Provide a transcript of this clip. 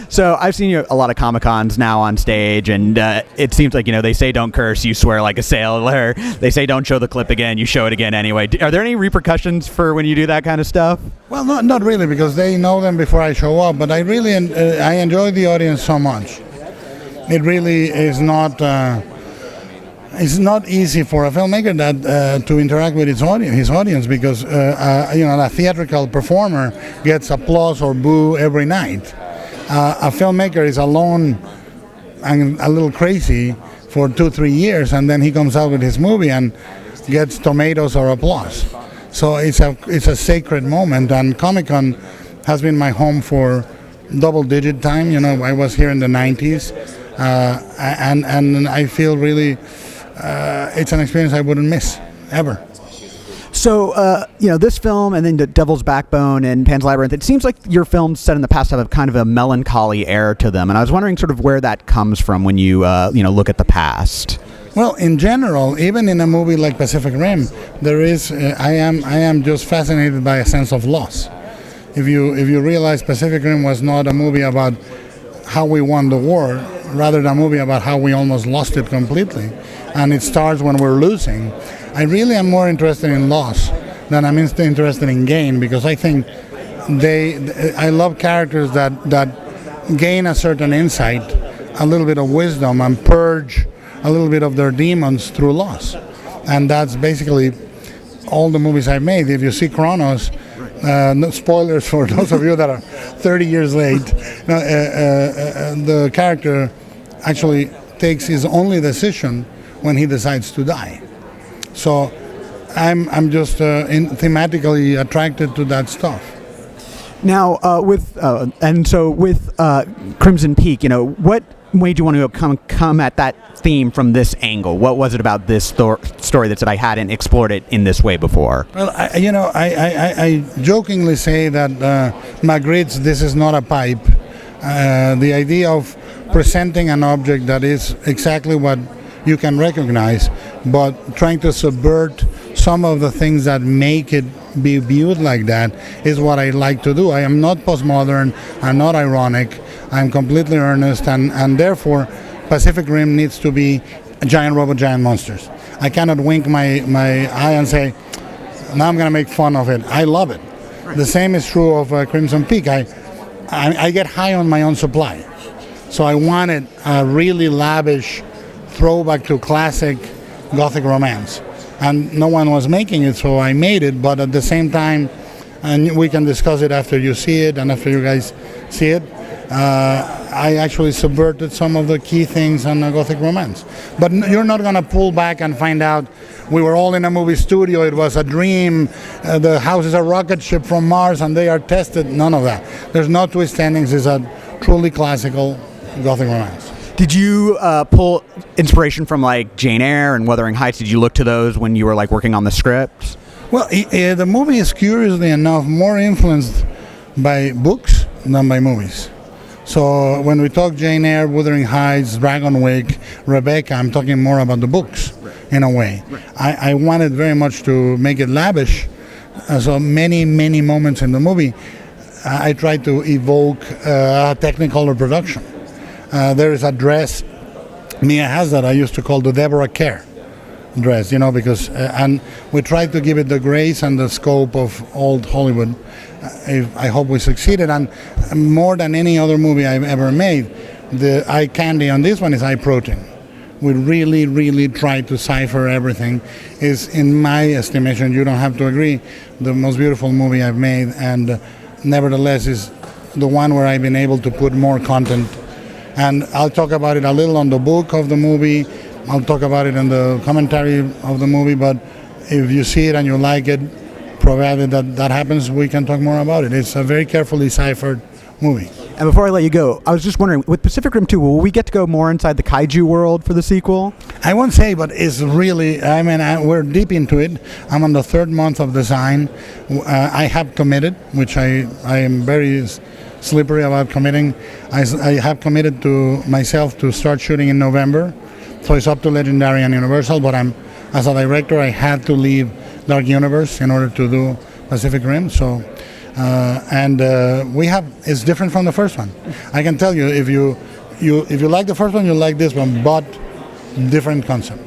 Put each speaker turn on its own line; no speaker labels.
So I've seen you a lot of Comic-Cons now on stage, and it seems like, they say don't curse, you swear like a sailor. They say don't show the clip again, you show it again anyway. Are there any repercussions for when you do that kind of stuff?
Well, not really, because they know them before I show up, but I really I enjoy the audience so much. It really is not... it's not easy for a filmmaker that to interact with his audience, because a theatrical performer gets applause or boo every night. A filmmaker is alone and a little crazy for 2-3 years, and then he comes out with his movie and gets tomatoes or applause. So it's a sacred moment, and Comic-Con has been my home for double-digit time. I was here in the 90s, and I feel really. It's an experience I wouldn't miss, ever.
So, this film and then The Devil's Backbone and Pan's Labyrinth, it seems like your films set in the past have a kind of a melancholy air to them. And I was wondering sort of where that comes from when you, look at the past.
Well, in general, even in a movie like Pacific Rim, there is, I am just fascinated by a sense of loss. If you realize Pacific Rim was not a movie about how we won the war, rather than a movie about how we almost lost it completely. And it starts when we're losing. I really am more interested in loss than I'm interested in gain, because I think I love characters that gain a certain insight, a little bit of wisdom, and purge a little bit of their demons through loss. And that's basically all the movies I've made. If you see Chronos, no spoilers for those of you that are 30 years late, the character actually takes his only decision when he decides to die. So I'm just thematically attracted to that stuff.
Now, with Crimson Peak, what made you want to come at that theme from this angle? What was it about this story that said I hadn't explored it in this way before?
Well, I jokingly say that Magritte's "This Is Not a Pipe," the idea of presenting an object that is exactly what you can recognize, but trying to subvert some of the things that make it be viewed like that is what I like to do. I am not postmodern, I'm not ironic, I'm completely earnest, and therefore Pacific Rim needs to be giant robot, giant monsters. I cannot wink my eye and say, now I'm going to make fun of it. I love it. Right. The same is true of Crimson Peak. I get high on my own supply. So I wanted a really lavish throwback to classic gothic romance, and no one was making it, so I made it. But at the same time, and we can discuss it after you see it and after you guys see it, I actually subverted some of the key things on gothic romance. But you're not going to pull back and find out we were all in a movie studio, it was a dream, the house is a rocket ship from Mars and they are tested. None of that. There's no twist endings. It's a truly classical gothic romance.
Did you pull inspiration from like Jane Eyre and Wuthering Heights? Did you look to those when you were like working on the scripts?
Well, the movie is, curiously enough, more influenced by books than by movies. So when we talk Jane Eyre, Wuthering Heights, Dragonwyck, Rebecca, I'm talking more about the books in a way. I wanted very much to make it lavish. So many moments in the movie, I tried to evoke a Technicolor production. There is a dress Mia has that I used to call the Deborah Kerr dress, because and we tried to give it the grace and the scope of old Hollywood. I hope we succeeded, and more than any other movie I've ever made, the eye candy on this one is eye protein. We really tried to cipher everything. Is, in my estimation, you don't have to agree, the most beautiful movie I've made, and nevertheless is the one where I've been able to put more content. And I'll talk about it a little on the book of the movie. I'll talk about it in the commentary of the movie. But if you see it and you like it, provided that happens, we can talk more about it. It's a very carefully ciphered movie.
And before I let you go, I was just wondering, with Pacific Rim 2, will we get to go more inside the kaiju world for the sequel?
I won't say, but it's really, we're deep into it. I'm on the third month of design. I have committed, which I am very slippery about committing. I have committed to myself to start shooting in November. So it's up to Legendary and Universal, but as a director, I had to leave Dark Universe in order to do Pacific Rim. So and we have it's different from the first one. I can tell you if you like the first one, you like this one, but different concept.